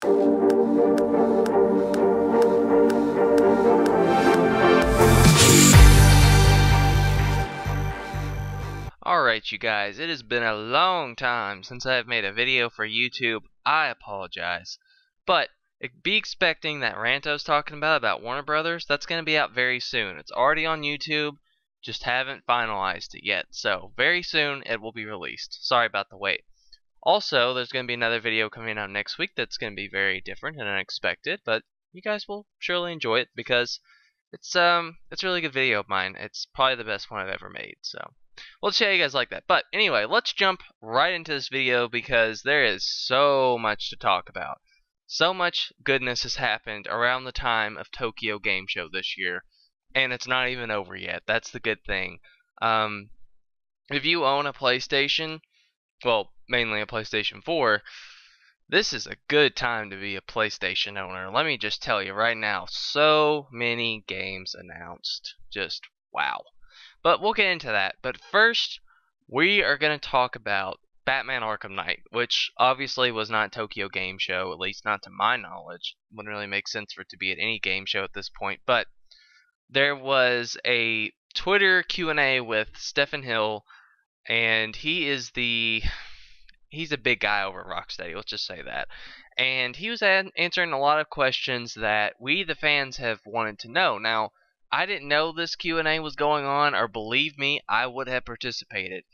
Alright you guys, it has been a long time since I've made a video for YouTube. I apologize. But be expecting that rant I was talking about Warner Brothers. That's going to be out very soon. It's already on YouTube, just haven't finalized it yet. So very soon it will be released. Sorry about the wait. Also, there's going to be another video coming out next week that's going to be very different and unexpected, but you guys will surely enjoy it because it's a really good video of mine. It's probably the best one I've ever made. So we'll see how you guys like that. But anyway, let's jump right into this video because there is so much to talk about. So much goodness has happened around the time of Tokyo Game Show this year, and it's not even over yet. That's the good thing. If you own a PlayStation, well, mainly a PlayStation 4, this is a good time to be a PlayStation owner. Let me just tell you right now, so many games announced. Just wow. But we'll get into that. But first, we are going to talk about Batman Arkham Knight, which obviously was not Tokyo Game Show, at least not to my knowledge. Wouldn't really make sense for it to be at any game show at this point. But there was a Twitter Q&A with Stephen Hill, and he's a big guy over at Rocksteady, let's just say that. And he was answering a lot of questions that we, the fans, have wanted to know. Now, I didn't know this Q&A was going on, or believe me, I would have participated.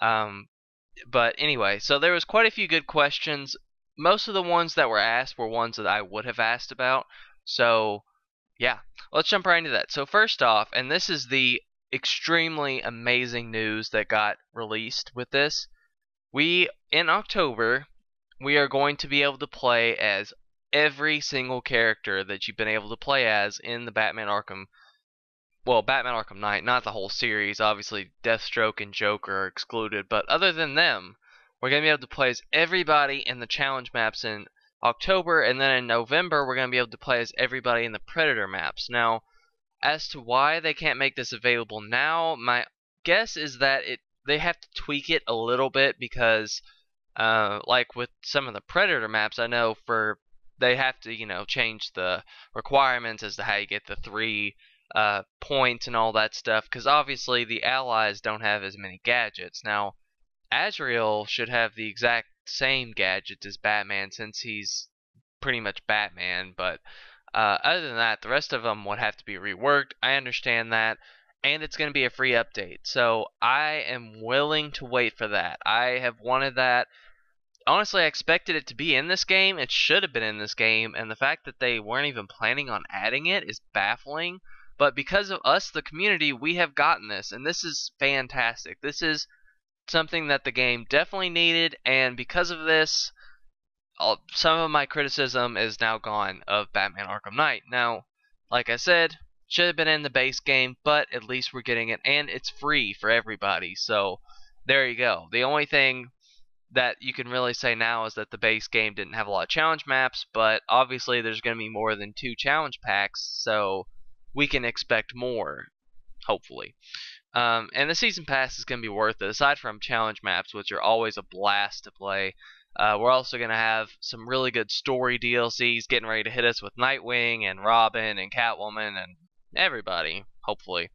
But anyway, so there was quite a few good questions. Most of the ones that were asked were ones that I would have asked about. So, yeah, let's jump right into that. So first off, and this is the extremely amazing news that got released with this. In October, we are going to be able to play as every single character that you've been able to play as in the Batman Arkham Knight, not the whole series. Obviously, Deathstroke and Joker are excluded, but other than them, we're going to be able to play as everybody in the challenge maps in October, and then in November, we're going to be able to play as everybody in the Predator maps. Now, as to why they can't make this available now, my guess is that they have to tweak it a little bit because, like with some of the Predator maps, I know they have to, change the requirements as to how you get the 3 points and all that stuff, because obviously the allies don't have as many gadgets. Now, Azrael should have the exact same gadgets as Batman since he's pretty much Batman, but other than that, the rest of them would have to be reworked. I understand that, and it's going to be a free update, so I am willing to wait for that. I have wanted that. Honestly, I expected it to be in this game. It should have been in this game, and the fact that they weren't even planning on adding it is baffling. But because of us, the community, we have gotten this, and this is fantastic. This is something that the game definitely needed, and because of this, some of my criticism is now gone of Batman Arkham Knight. Now, like I said, should have been in the base game, but at least we're getting it, and it's free for everybody, so there you go. The only thing that you can really say now is that the base game didn't have a lot of challenge maps, but obviously there's going to be more than 2 challenge packs, so we can expect more, hopefully. And the season pass is going to be worth it. Aside from challenge maps, which are always a blast to play, we're also going to have some really good story DLCs getting ready to hit us with Nightwing and Robin and Catwoman and everybody, hopefully.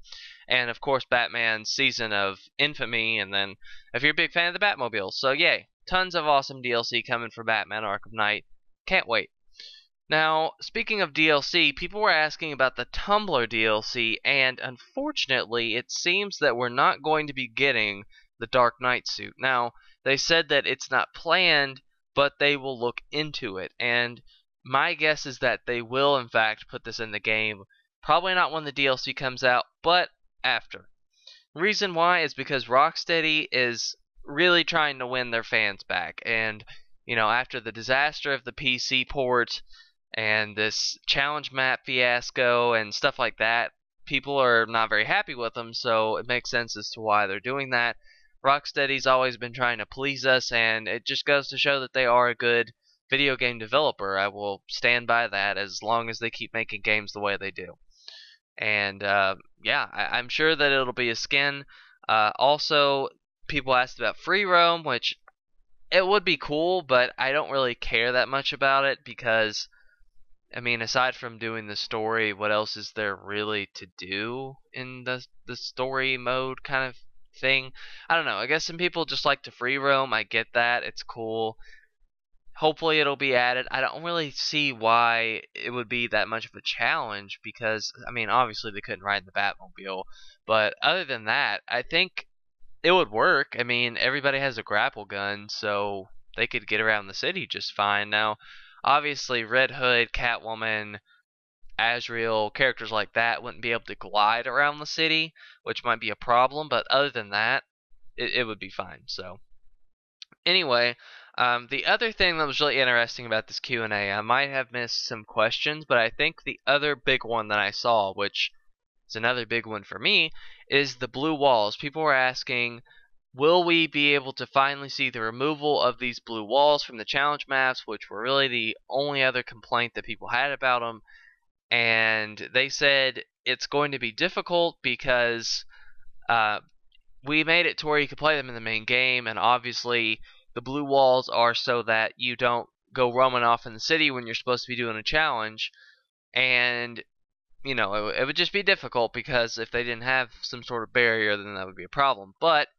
And of course, Batman's Season of Infamy, and then if you're a big fan of the Batmobile. So yay, tons of awesome DLC coming for Batman Arkham Knight. Can't wait. Now, speaking of DLC, people were asking about the Tumblr DLC, and unfortunately, it seems that we're not going to be getting the Dark Knight suit. Now, they said that it's not planned, but they will look into it, and my guess is that they will, in fact, put this in the game. Probably not when the DLC comes out, but after. The reason why is because Rocksteady is really trying to win their fans back, and, after the disaster of the PC port, and this challenge map fiasco and stuff like that, people are not very happy with them, so it makes sense as to why they're doing that. Rocksteady's always been trying to please us, and it just goes to show that they are a good video game developer. I will stand by that as long as they keep making games the way they do. And yeah, I'm sure that it'll be a skin. Also, people asked about free roam, which it would be cool, but I don't really care that much about it because, I mean, aside from doing the story, what else is there really to do in the story mode kind of thing? I don't know. I guess some people just like to free roam. I get that. It's cool. Hopefully it'll be added. I don't really see why it would be that much of a challenge because, I mean, obviously they couldn't ride the Batmobile, but other than that, I think it would work. I mean, everybody has a grapple gun, so they could get around the city just fine. Now, obviously, Red Hood, Catwoman, Azrael, characters like that wouldn't be able to glide around the city, which might be a problem, but other than that, it would be fine. So, anyway, the other thing that was really interesting about this Q&A, I might have missed some questions, but I think the other big one that I saw, which is another big one for me, is the blue walls. People were asking, will we be able to finally see the removal of these blue walls from the challenge maps, which were really the only other complaint that people had about them. And they said it's going to be difficult because we made it to where you could play them in the main game, and obviously the blue walls are so that you don't go roaming off in the city when you're supposed to be doing a challenge. And you know, it would just be difficult because if they didn't have some sort of barrier, then that would be a problem. But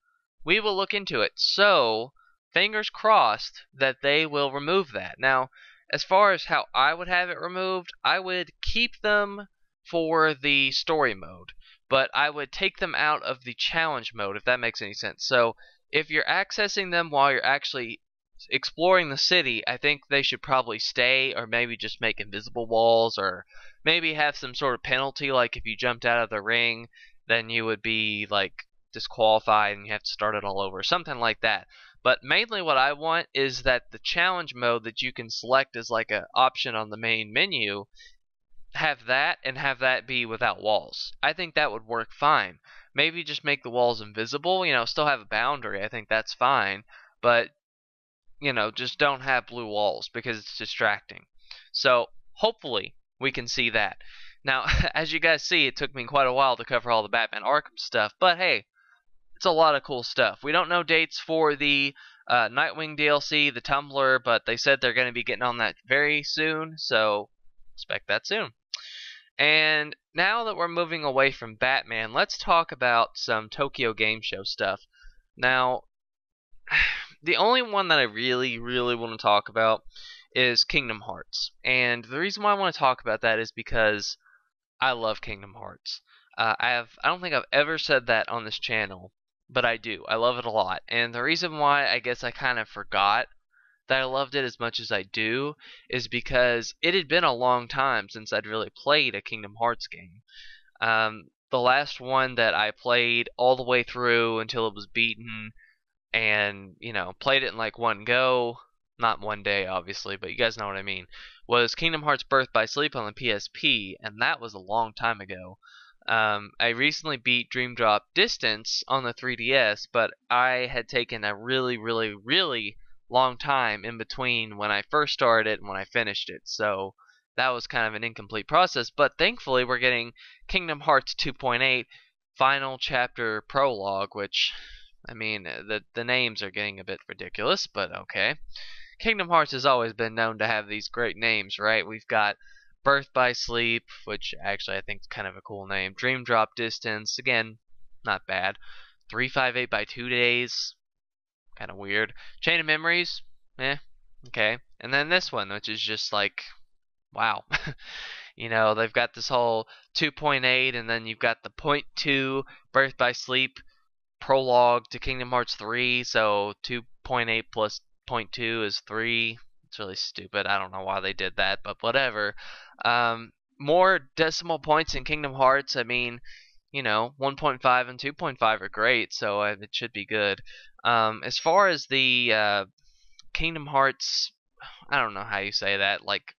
we will look into it. So, fingers crossed that they will remove that. Now, as far as how I would have it removed, I would keep them for the story mode, but I would take them out of the challenge mode, if that makes any sense. So, if you're accessing them while you're actually exploring the city, I think they should probably stay, or maybe just make invisible walls, or maybe have some sort of penalty, like if you jumped out of the ring, then you would be like disqualified and you have to start it all over, something like that. But mainly what I want is that the challenge mode that you can select as like an option on the main menu, have that and have that be without walls. I think that would work fine. Maybe just make the walls invisible, you know, still have a boundary. I think that's fine, but you know, just don't have blue walls because it's distracting. So hopefully we can see that. Now, as you guys see, it took me quite a while to cover all the Batman Arkham stuff, but hey, it's a lot of cool stuff. We don't know dates for the Nightwing DLC, the Tumblr, but they said they're going to be getting on that very soon, so expect that soon. And now that we're moving away from Batman, let's talk about some Tokyo Game Show stuff. Now, the only one that I really want to talk about is Kingdom Hearts. And the reason why I want to talk about that is because I love Kingdom Hearts. I don't think I've ever said that on this channel, but I do. I love it a lot. And the reason why I guess I kind of forgot that I loved it as much as I do is because it had been a long time since I'd really played a Kingdom Hearts game. The last one that I played all the way through until it was beaten, and you know, played it in like one go, not one day obviously, but you guys know what I mean, was Kingdom Hearts Birth by Sleep on the PSP, and that was a long time ago. I recently beat Dream Drop Distance on the 3DS, but I had taken a really long time in between when I first started and when I finished it, so that was kind of an incomplete process. But thankfully we're getting Kingdom Hearts 2.8 Final Chapter Prologue, which, I mean, the names are getting a bit ridiculous, but okay. Kingdom Hearts has always been known to have these great names, right? We've got Birth by Sleep, which actually I think is kind of a cool name. Dream Drop Distance, again, not bad. 358 by 2 Days, kind of weird. Chain of Memories, okay. And then this one, which is just like, wow. You know, they've got this whole 2.8, and then you've got the .2 Birth by Sleep prologue to Kingdom Hearts 3, so 2.8 plus .2 is 3. It's really stupid. I don't know why they did that, but whatever. More decimal points in Kingdom Hearts. I mean, you know, 1.5 and 2.5 are great, so it should be good. As far as the Kingdom Hearts, I don't know how you say that, like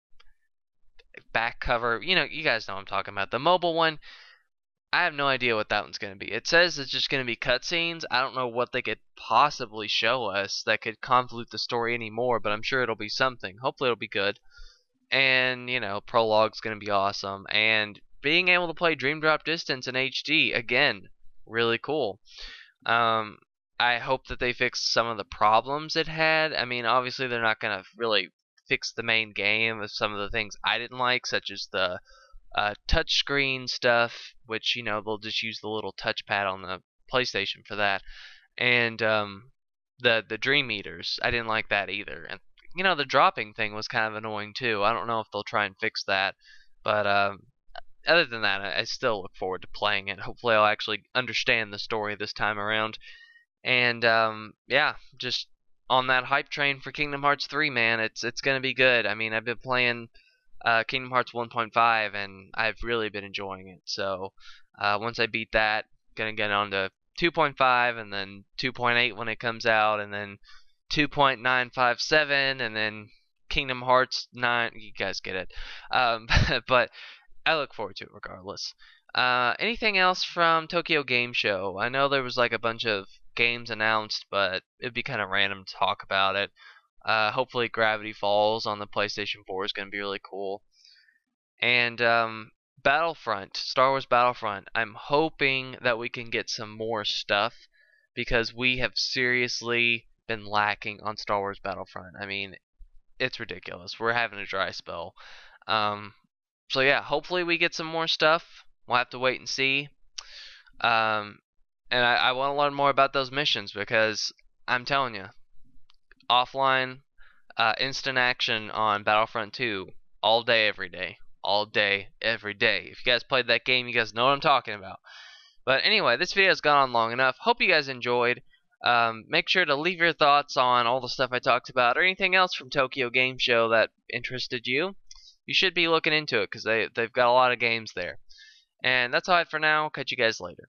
back cover, you know, you guys know what I'm talking about. The mobile one, I have no idea what that one's going to be. It says it's just going to be cutscenes. I don't know what they could possibly show us that could convolute the story anymore, but I'm sure it'll be something. Hopefully it'll be good. And, you know, Prologue's going to be awesome. And being able to play Dream Drop Distance in HD, again, really cool. I I hope that they fix some of the problems it had. I mean, obviously they're not gonna really fix the main game of some of the things I didn't like, such as the touchscreen stuff, which they'll just use the little touchpad on the PlayStation for that, and the Dream Eaters. I didn't like that either, and the dropping thing was kind of annoying too. I don't know if they'll try and fix that, but other than that, I still look forward to playing it. Hopefully, I'll actually understand the story this time around. And yeah, just on that hype train for Kingdom Hearts 3, man. It's gonna be good. I mean, I've been playing Kingdom Hearts 1.5, and I've really been enjoying it. So once I beat that, gonna get on to 2.5, and then 2.8 when it comes out, and then 2.957, and then Kingdom Hearts 9. You guys get it. But I look forward to it regardless. Anything else from Tokyo Game Show? I know there was like a bunch of games announced, but it'd be kind of random to talk about it. Hopefully Gravity Falls on the PlayStation 4 is going to be really cool. And Battlefront, Star Wars Battlefront, I'm hoping that we can get some more stuff, because we have seriously been lacking on Star Wars Battlefront. I mean, it's ridiculous. We're having a dry spell. So yeah, hopefully we get some more stuff. We'll have to wait and see. And I want to learn more about those missions, because I'm telling you, offline, instant action on Battlefront 2 all day, every day. All day, every day. If you guys played that game, you guys know what I'm talking about. But anyway, this video has gone on long enough. Hope you guys enjoyed. Make sure to leave your thoughts on all the stuff I talked about, or anything else from Tokyo Game Show that interested you. You should be looking into it, because they've got a lot of games there. And that's all I have for now. Catch you guys later.